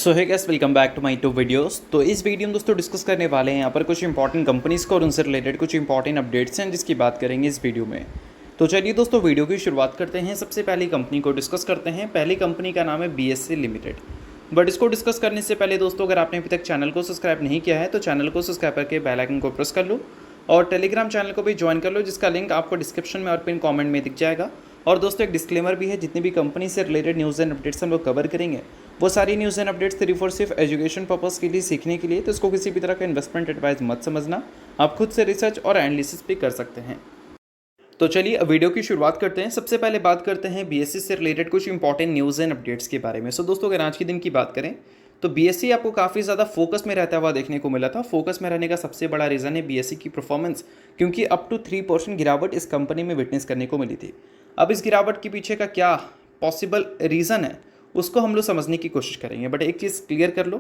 So hi guys, welcome back to my to videos. तो इस video में दोस्तों डिस्कस करने वाले हैं यहाँ पर कुछ इंपॉर्टेंट कंपनीज़ को और उनसे रिलेटेड कुछ इंपॉर्टेंट अपडेट्स हैं जिसकी बात करेंगे इस वीडियो में। तो चलिए दोस्तों वीडियो की शुरुआत करते हैं। सबसे पहली कंपनी को डिस्कस करते हैं। पहली कंपनी का नाम है BSE लिमिटेड। बट इसको डिस्कस करने से पहले दोस्तों, अगर आपने अभी तक चैनल को सब्सक्राइब नहीं किया है तो चैनल को सब्सक्राइब करके बेल आइकन को प्रेस कर लो और टेलीग्राम चैनल को भी ज्वाइन कर लो, जिसका लिंक आपको डिस्क्रिप्शन में और पिन कमेंट में दिख जाएगा। और दोस्तों एक डिस्क्लेमर भी है, जितनी भी कंपनी से रिलेटेड न्यूज़ एंड अपडेट्स हम लोग कवर करेंगे वो सारी न्यूज़ एंड अपडेट्स सिर्फ एजुकेशन पर्पस के लिए, सीखने के लिए, तो इसको किसी भी तरह का इन्वेस्टमेंट एडवाइस मत समझना। आप खुद से रिसर्च और एनालिसिस भी कर सकते हैं। तो चलिए अब वीडियो की शुरुआत करते हैं। सबसे पहले बात करते हैं BSE से रिलेटेड कुछ इंपॉर्टेंट न्यूज़ एंड अपडेट्स के बारे में। सो दोस्तों अगर आज के दिन की बात करें तो BSE आपको काफ़ी ज़्यादा फोकस में रहता हुआ देखने को मिला था। फोकस में रहने का सबसे बड़ा रीज़न है BSE की परफॉर्मेंस, क्योंकि अप टू 3% गिरावट इस कंपनी में विटनेस करने को मिली थी। अब इस गिरावट के पीछे का क्या पॉसिबल रीज़न है उसको हम लोग समझने की कोशिश करेंगे। बट एक चीज़ क्लियर कर लो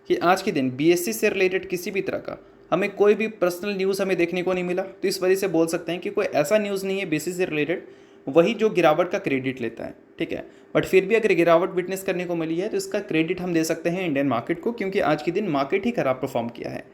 कि आज के दिन BSE से रिलेटेड किसी भी तरह का हमें कोई भी पर्सनल न्यूज़ हमें देखने को नहीं मिला। तो इस वजह से बोल सकते हैं कि कोई ऐसा न्यूज़ नहीं है BSE से रिलेटेड वही जो गिरावट का क्रेडिट लेता है, ठीक है। बट फिर भी अगर गिरावट विटनेस करने को मिली है तो इसका क्रेडिट हम दे सकते हैं इंडियन मार्केट को, क्योंकि आज के दिन मार्केट ही खराब परफॉर्म किया है।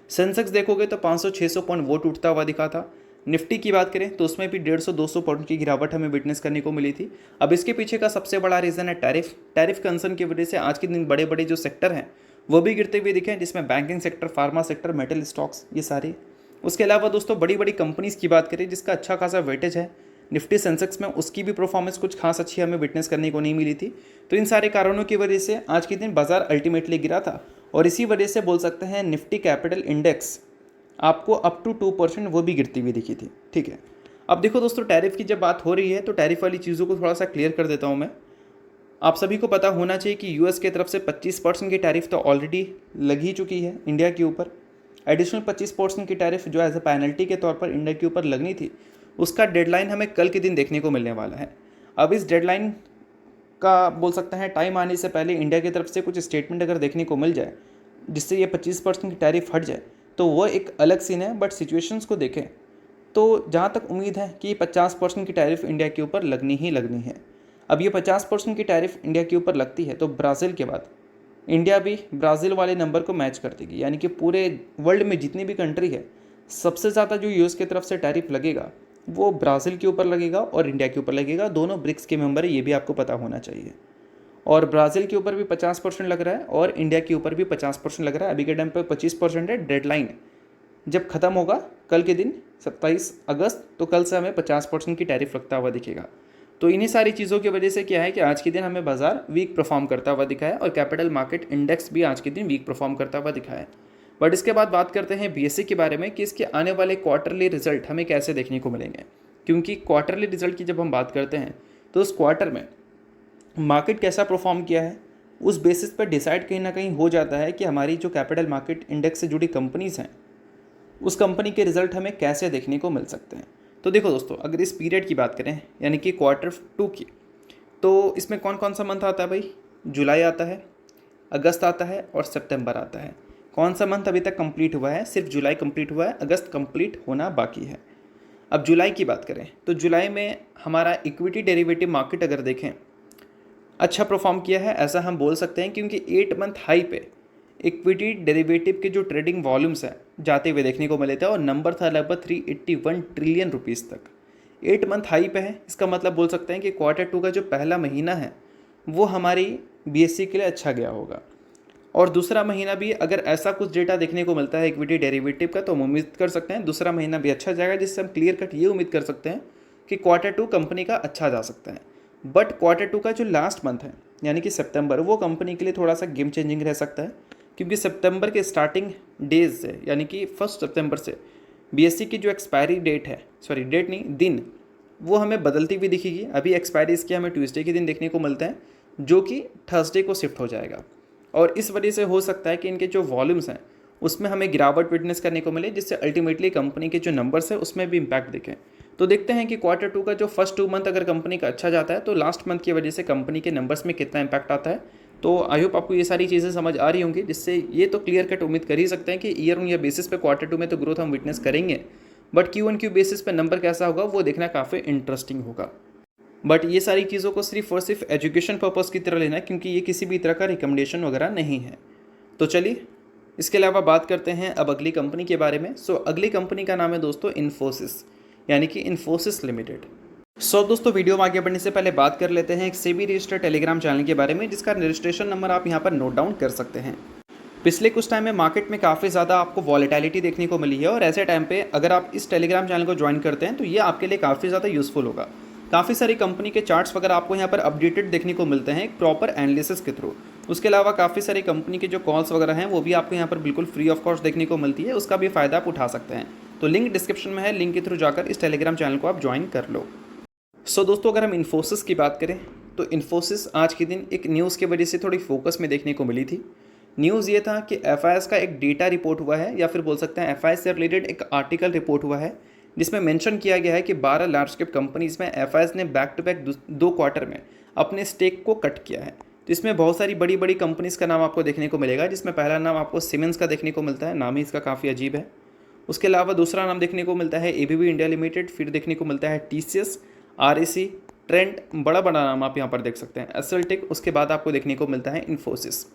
सेंसेक्स देखोगे तो 500-600 पॉइंट वो टूटता हुआ दिखा था। निफ्टी की बात करें तो उसमें भी 150-200 पॉइंट की गिरावट हमें विटनेस करने को मिली थी। अब इसके पीछे का सबसे बड़ा रीज़न है टैरिफ कंसर्न की वजह से आज के दिन बड़े बड़े जो सेक्टर हैं वो भी गिरते हुए दिखे, जिसमें banking sector, pharma sector, metal stocks, ये सारे। उसके अलावा दोस्तों बड़ी बड़ी कंपनीज़ की बात करें जिसका अच्छा खासा वेटेज है निफ्टी सेंसेक्स में, उसकी भी परफॉर्मेंस कुछ खास अच्छी हमें विटनेस करने को नहीं मिली थी। तो इन सारे कारणों की वजह से आज के दिन बाजार अल्टीमेटली गिरा था और इसी वजह से बोल सकते हैं निफ्टी कैपिटल इंडेक्स आपको अप टू 2% वो भी गिरती हुई दिखी थी, ठीक है। अब देखो दोस्तों, टैरिफ की जब बात हो रही है तो टैरिफ वाली चीज़ों को थोड़ा सा क्लियर कर देता हूँ मैं। आप सभी को पता होना चाहिए कि US की तरफ से 25% की टैरिफ तो ऑलरेडी लग ही चुकी है इंडिया के ऊपर। एडिशनल 25% की टैरिफ जो एज ए पेनल्टी के तौर पर इंडिया के ऊपर लगनी थी, उसका डेडलाइन हमें कल के दिन देखने को मिलने वाला है। अब इस डेडलाइन का बोल सकते हैं टाइम आने से पहले इंडिया की तरफ से कुछ स्टेटमेंट अगर देखने को मिल जाए जिससे ये 25% की टैरिफ हट जाए तो वो एक अलग सीन है। बट सिचुएशंस को देखें तो जहाँ तक उम्मीद है कि 50% की टैरिफ इंडिया के ऊपर लगनी ही लगनी है। अब ये 50% की टैरिफ इंडिया के ऊपर लगती है तो ब्राज़ील के बाद इंडिया भी ब्राज़ील वाले नंबर को मैच कर देगी, यानी कि पूरे वर्ल्ड में जितनी भी कंट्री है सबसे ज़्यादा जो US की तरफ से टैरिफ लगेगा वो ब्राज़ील के ऊपर लगेगा और इंडिया के ऊपर लगेगा। दोनों ब्रिक्स के मेंबर है, ये भी आपको पता होना चाहिए। और ब्राज़ील के ऊपर भी 50% लग रहा है और इंडिया के ऊपर भी 50% लग रहा है। अभी के टाइम पे 25% है। डेडलाइन जब ख़त्म होगा कल के दिन 27 अगस्त, तो कल से हमें 50% की टैरिफ लगता हुआ दिखेगा। तो इन्हीं सारी चीज़ों की वजह से क्या है कि आज के दिन हमें बाजार वीक परफॉर्म करता हुआ दिखा है और कैपिटल मार्केट इंडेक्स भी आज के दिन वीक परफॉर्म करता हुआ दिखा है। बट इसके बाद बात करते हैं BSE के बारे में कि इसके आने वाले क्वार्टरली रिजल्ट हमें कैसे देखने को मिलेंगे, क्योंकि क्वार्टरली रिजल्ट की जब हम बात करते हैं तो उस क्वार्टर में मार्केट कैसा परफॉर्म किया है उस बेसिस पर डिसाइड कहीं ना कहीं हो जाता है कि हमारी जो कैपिटल मार्केट इंडेक्स से जुड़ी कंपनीज़ हैं उस कंपनी के रिजल्ट हमें कैसे देखने को मिल सकते हैं। तो देखो दोस्तों, अगर इस पीरियड की बात करें यानी कि Q2 की, तो इसमें कौन कौन सा मंथ आता है भाई? जुलाई आता है, अगस्त आता है और सितंबर आता है। कौन सा मंथ अभी तक कंप्लीट हुआ है? सिर्फ जुलाई कंप्लीट हुआ है, अगस्त कंप्लीट होना बाकी है। अब जुलाई की बात करें तो जुलाई में हमारा इक्विटी डेरिवेटिव मार्केट अगर देखें अच्छा परफॉर्म किया है, ऐसा हम बोल सकते हैं, क्योंकि 8 मंथ हाई पे इक्विटी डेरिवेटिव के जो ट्रेडिंग वॉल्यूम्स हैं जाते हुए देखने को मिले थे और नंबर था लगभग 381 ट्रिलियन रुपीज़ तक। 8 मंथ हाई पे है, इसका मतलब बोल सकते हैं कि Q2 का जो पहला महीना है वो हमारी BSE के लिए अच्छा गया होगा। और दूसरा महीना भी अगर ऐसा कुछ डेटा देखने को मिलता है इक्विटी डेरिवेटिव का तो हम उम्मीद कर सकते हैं दूसरा महीना भी अच्छा जाएगा, जिससे हम क्लियर कट ये उम्मीद कर सकते हैं कि Q2 कंपनी का अच्छा जा सकता है। बट Q2 का जो लास्ट मंथ है यानी कि सितंबर, वो कंपनी के लिए थोड़ा सा गेम चेंजिंग रह सकता है, क्योंकि सितंबर के स्टार्टिंग डेज से यानी कि 1 सितंबर से BSE की जो एक्सपायरी डेट है, सॉरी डेट नहीं, दिन, वो हमें बदलती हुई दिखेगी। अभी एक्सपायरी इसकी हमें ट्यूसडे के दिन देखने को मिलता है जो कि थर्सडे को शिफ्ट हो जाएगा और इस वजह से हो सकता है कि इनके जो वॉल्यूम्स हैं उसमें हमें गिरावट विटनेस करने को मिले, जिससे अल्टीमेटली कंपनी के जो नंबर्स है उसमें भी इम्पैक्ट दिखे। तो देखते हैं कि Q2 का जो फर्स्ट 2 मंथ अगर कंपनी का अच्छा जाता है तो लास्ट मंथ की वजह से कंपनी के नंबर्स में कितना इम्पैक्ट आता है। तो आई होप आपको ये सारी चीज़ें समझ आ रही होंगी, जिससे ये तो क्लियर कट उम्मीद कर ही सकते हैं कि ईयर ऑन ईयर बेसिस पे Q2 में तो ग्रोथ हम विटनेस करेंगे, बट Q1Q बेसिस पे नंबर कैसा होगा वो देखना काफ़ी इंटरेस्टिंग होगा। बट ये सारी चीज़ों को सिर्फ और सिर्फ एजुकेशन पर्पज़ की तरह लेना, क्योंकि ये किसी भी तरह का रिकमेंडेशन वगैरह नहीं है। तो चलिए इसके अलावा बात करते हैं अब अगली कंपनी के बारे में। अगली कंपनी का नाम है दोस्तों इन्फोसिस, यानी कि इन्फोसिस लिमिटेड। दोस्तों वीडियो में आगे बढ़ने से पहले बात कर लेते हैं एक सेबी रजिस्टर्ड टेलीग्राम चैनल के बारे में, जिसका रजिस्ट्रेशन नंबर आप यहाँ पर नोट डाउन कर सकते हैं। पिछले कुछ टाइम में मार्केट में काफ़ी ज़्यादा आपको वॉलेटिलिटी देखने को मिली है, और ऐसे टाइम पे अगर आप इस टेलीग्राम चैनल को ज्वाइन करते हैं तो ये आपके लिए काफ़ी ज़्यादा यूज़फुल होगा। काफ़ी सारी कंपनी के चार्ट्स वगैरह आपको यहाँ पर अपडेटेड देखने को मिलते हैं एक प्रॉपर एनालिसिस के थ्रू। उसके अलावा काफ़ी सारी कंपनी के जो कॉल्स वगैरह हैं वो भी आपको यहाँ पर बिल्कुल फ्री ऑफ कॉस्ट देखने को मिलती है, उसका भी फ़ायदा आप उठा सकते हैं। तो लिंक डिस्क्रिप्शन में है, लिंक के थ्रू जाकर इस टेलीग्राम चैनल को आप ज्वाइन कर लो। दोस्तों अगर हम इन्फोसिस की बात करें तो इन्फोसिस आज के दिन एक न्यूज़ की वजह से थोड़ी फोकस में देखने को मिली थी। न्यूज़ ये था कि एफआईएस का एक डेटा रिपोर्ट हुआ है, या फिर बोल सकते हैं एफआईएस से रिलेटेड एक आर्टिकल रिपोर्ट हुआ है, जिसमें मेंशन किया गया है कि 12 लार्ज कैप कंपनीज़ में एफआईएस ने बैक टू बैक 2 क्वार्टर में अपने स्टेक को कट किया है। तो इसमें बहुत सारी बड़ी बड़ी कंपनीज़ का नाम आपको देखने को मिलेगा, जिसमें पहला नाम आपको सीमेंस का देखने को मिलता है, नाम ही इसका काफ़ी अजीब है। उसके अलावा दूसरा नाम देखने को मिलता है एबीबी इंडिया लिमिटेड, फिर देखने को मिलता है टीसीएस, आरईसी, ट्रेंट, बड़ा बड़ा नाम आप यहाँ पर देख सकते हैं, एसएलटेक। उसके बाद आपको देखने को मिलता है इन्फोसिस।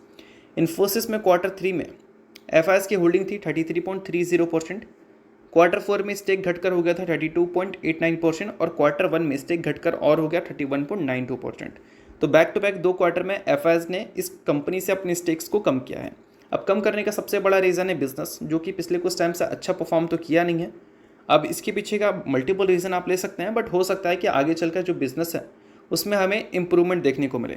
इन्फोसिस में Q3 में एफआईएस की होल्डिंग थी 33.30%, Q4 में स्टेक घटकर हो गया था 32.89%, और Q1 में स्टेक घटकर और हो गया 31.92%। तो बैक टू बैक 2 क्वार्टर में एफआईएस ने इस कंपनी से अपने स्टेक्स को कम किया है। अब कम करने का सबसे बड़ा रीज़न है बिजनेस, जो कि पिछले कुछ टाइम से अच्छा परफॉर्म तो किया नहीं है। अब इसके पीछे का मल्टीपल रीज़न आप ले सकते हैं, बट हो सकता है कि आगे चलकर जो बिज़नेस है उसमें हमें इम्प्रूवमेंट देखने को मिले,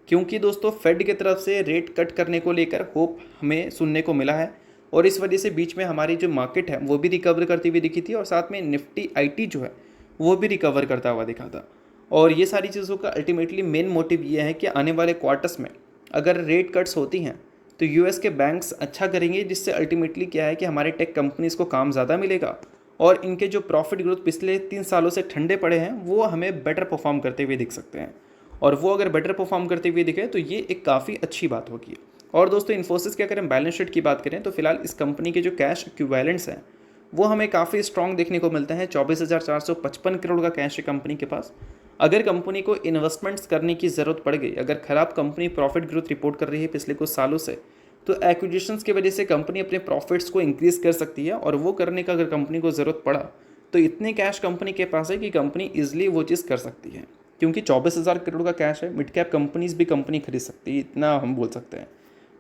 क्योंकि दोस्तों फेड की तरफ से रेट कट करने को लेकर होप हमें सुनने को मिला है, और इस वजह से बीच में हमारी जो मार्केट है वो भी रिकवर करती हुई दिखी थी, और साथ में निफ्टी आईटी जो है वो भी रिकवर करता हुआ दिखा था। और ये सारी चीज़ों का अल्टीमेटली मेन मोटिव ये है कि आने वाले क्वार्टर्स में अगर रेट कट्स होती हैं तो यूएस के बैंक्स अच्छा करेंगे, जिससे अल्टीमेटली क्या है कि हमारे टेक कंपनीज़ को काम ज़्यादा मिलेगा, और इनके जो प्रॉफिट ग्रोथ पिछले 3 सालों से ठंडे पड़े हैं वो हमें बेटर परफॉर्म करते हुए दिख सकते हैं। और वो अगर बेटर परफॉर्म करते हुए दिखे तो ये एक काफ़ी अच्छी बात होगी। और दोस्तों इन्फोसिस की अगर हम बैलेंस शीट की बात करें तो फिलहाल इस कंपनी के जो कैश इक्विवेलेंट्स हैं वो हमें काफ़ी स्ट्रॉन्ग देखने को मिलते हैं। 24,455 करोड़ का कैश है कंपनी के पास। अगर कंपनी को इन्वेस्टमेंट्स करने की ज़रूरत पड़ गई, अगर ख़राब कंपनी प्रॉफिट ग्रोथ रिपोर्ट कर रही है पिछले कुछ सालों से, तो एक्विजिशंस की वजह से कंपनी अपने प्रॉफिट्स को इंक्रीज़ कर सकती है, और वो करने का अगर कंपनी को ज़रूरत पड़ा तो इतने कैश कंपनी के पास है कि कंपनी ईजिली वो चीज़ कर सकती है, क्योंकि 24,000 करोड़ का कैश है। मिड कैप कंपनीज़ भी कंपनी खरीद सकती है, इतना हम बोल सकते हैं।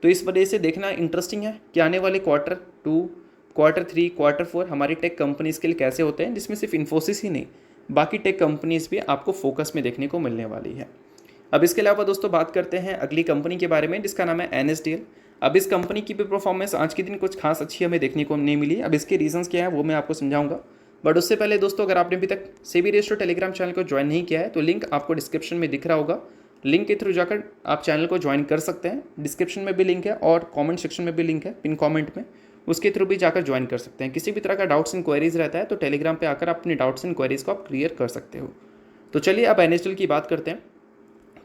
तो इस वजह से देखना इंटरेस्टिंग है कि आने वाले Q2, Q3, Q4 हमारी टेक कंपनीज़ के लिए कैसे होते हैं, जिसमें सिर्फ इन्फोसिस ही नहीं बाकी टेक कंपनीज़ भी आपको फोकस में देखने को मिलने वाली है। अब इसके अलावा दोस्तों बात करते हैं अगली कंपनी के बारे में, जिसका नाम है एनएसडीएल। अब इस कंपनी की भी परफॉर्मेंस आज के दिन कुछ खास अच्छी हमें देखने को नहीं मिली। अब इसके रीजंस क्या है वो मैं आपको समझाऊंगा, बट उससे पहले दोस्तों अगर आपने अभी तक सेबी रजिस्टर्ड टेलीग्राम चैनल को ज्वाइन नहीं किया है तो लिंक आपको डिस्क्रिप्शन में दिख रहा होगा। लिंक के थ्रू जाकर आप चैनल को ज्वाइन कर सकते हैं। डिस्क्रिप्शन में भी लिंक है और कमेंट सेक्शन में भी लिंक है, पिन कमेंट में, उसके थ्रू भी जाकर ज्वाइन कर सकते हैं। किसी भी तरह का डाउट्स इंक्वायरीज रहता है तो टेलीग्राम पे आकर अपने डाउट्स इंक्वायरीज को आप क्लियर कर सकते हो। तो चलिए अब एनएसडीएल की बात करते हैं।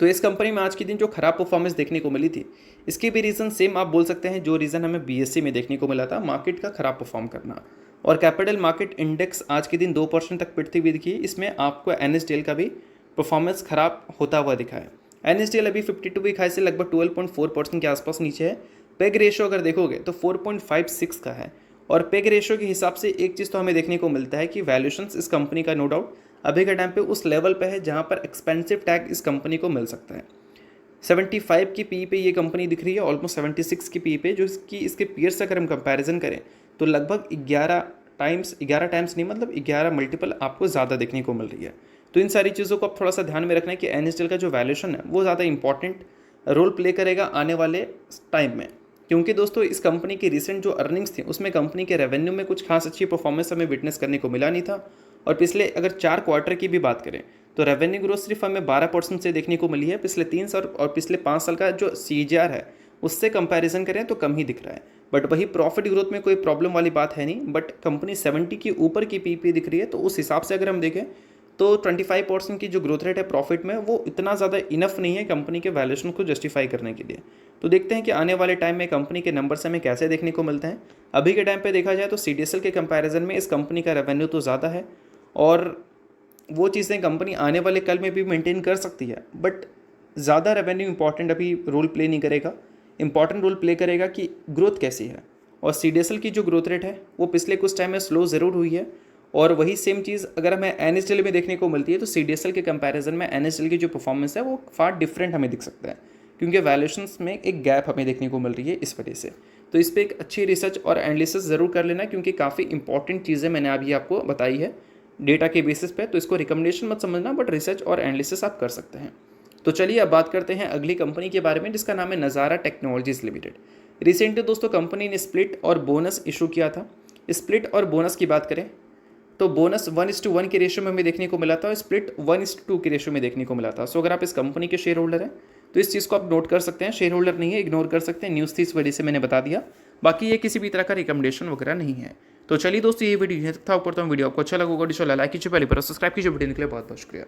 तो इस कंपनी में आज के दिन जो खराब परफॉर्मेंस देखने को मिली थी, इसके भी रीज़न सेम आप बोल सकते हैं जो रीज़न हमें बीएससी में देखने को मिला था, मार्केट का खराब परफॉर्म करना। और कैपिटल मार्केट इंडेक्स आज के दिन 2% तक पिटती हुई दिखी। इसमें आपको एनएसडीएल का भी परफॉर्मेंस खराब होता हुआ दिखा है। एनएसडीएल अभी 52 वीक हाई से लगभग 12.4% के आसपास नीचे है। पेग रेशियो अगर देखोगे तो 4.56 का है। और पेग रेशियो के हिसाब से एक चीज़ तो हमें देखने को मिलता है कि वैल्यूशंस इस कंपनी का नो डाउट अभी के टाइम पे उस लेवल पे है जहाँ पर एक्सपेंसिव टैग इस कंपनी को मिल सकता है। 75 की पी पे ये कंपनी दिख रही है, ऑलमोस्ट 76 की पी पे, जो इसके पीयर से अगर हम कंपैरिजन करें तो लगभग 11 टाइम्स नहीं, मतलब 11 मल्टीपल आपको ज़्यादा देखने को मिल रही है। तो इन सारी चीज़ों को आप थोड़ा सा ध्यान में रखना है कि एनएसडीएल का जो वैल्यूएशन है वो ज़्यादा इंपॉर्टेंट रोल प्ले करेगा आने वाले टाइम में, क्योंकि दोस्तों इस कंपनी की रिसेंट जो अर्निंग्स थी उसमें कंपनी के रेवेन्यू में कुछ खास अच्छी परफॉर्मेंस हमें विटनेस करने को मिला नहीं था। और पिछले अगर 4 क्वार्टर की भी बात करें तो रेवेन्यू ग्रोथ सिर्फ हमें 12% से देखने को मिली है। पिछले 3 साल और पिछले 5 साल का जो CAGR है उससे कंपैरिजन करें तो कम ही दिख रहा है। बट वही प्रॉफिट ग्रोथ में कोई प्रॉब्लम वाली बात है नहीं, बट कंपनी 70 के ऊपर की पी दिख रही है। तो उस हिसाब से अगर हम देखें तो 25% की जो ग्रोथ रेट है प्रॉफिट में वो इतना ज़्यादा इनफ नहीं है कंपनी के वैल्यूएशन को जस्टिफाई करने के लिए। तो देखते हैं कि आने वाले टाइम में कंपनी के नंबर्स हमें कैसे देखने को मिलते हैं। अभी के टाइम पे देखा जाए तो CDSL के कंपैरिजन में इस कंपनी का रेवेन्यू तो ज़्यादा है और वो चीज़ें कंपनी आने वाले कल में भी मेंटेन कर सकती है, बट ज़्यादा रेवेन्यू इंपॉर्टेंट अभी रोल प्ले नहीं करेगा। इंपॉर्टेंट रोल प्ले करेगा कि ग्रोथ कैसी है, और CDSL की जो ग्रोथ रेट है वो पिछले कुछ टाइम में स्लो ज़रूर हुई है, और वही सेम चीज़ अगर हमें NSDL में देखने को मिलती है तो CDSL के कंपैरिजन में NSDL की जो परफॉर्मेंस है वो फार डिफरेंट हमें दिख सकता है, क्योंकि वैल्यूएशंस में एक गैप हमें देखने को मिल रही है इस वजह से। तो इस पर एक अच्छी रिसर्च और एनालिसिस ज़रूर कर लेना, क्योंकि काफ़ी इंपॉर्टेंट चीज़ें मैंने अभी आपको बताई है डेटा के बेसिस पे, तो इसको रिकमेंडेशन मत समझना, बट रिसर्च और एनालिसिस आप कर सकते हैं। तो चलिए अब बात करते हैं अगली कंपनी के बारे में, जिसका नाम है नज़ारा टेक्नोलॉजीज़ लिमिटेड। रिसेंटली दोस्तों कंपनी ने स्प्लिट और बोनस इशू किया था। स्प्लिट और बोनस की बात करें तो बोनस 1:1 के रेशियो में हमें देखने को मिला था, और स्प्लिट 1:2 के रेशियो में देखने को मिला था। सो अगर आप इस कंपनी के शेयर होल्डर हैं तो इस चीज़ को आप नोट कर सकते हैं। शेयर होल्डर नहीं है, इग्नोर कर सकते हैं, न्यूज़ थी इस वजह से मैंने बता दिया। बाकी ये किसी भी तरह का रिकमेंडेशन वगैरह नहीं है। तो चलिए दोस्तों, ये वीडियो यहीं तक था। ऊपर तो वीडियो आपको अच्छा लगा होगा, लाइक कीजिए, पहले पर सब्सक्राइब कीजिए। वीडियो निकले बहुत बहुत शुक्रिया।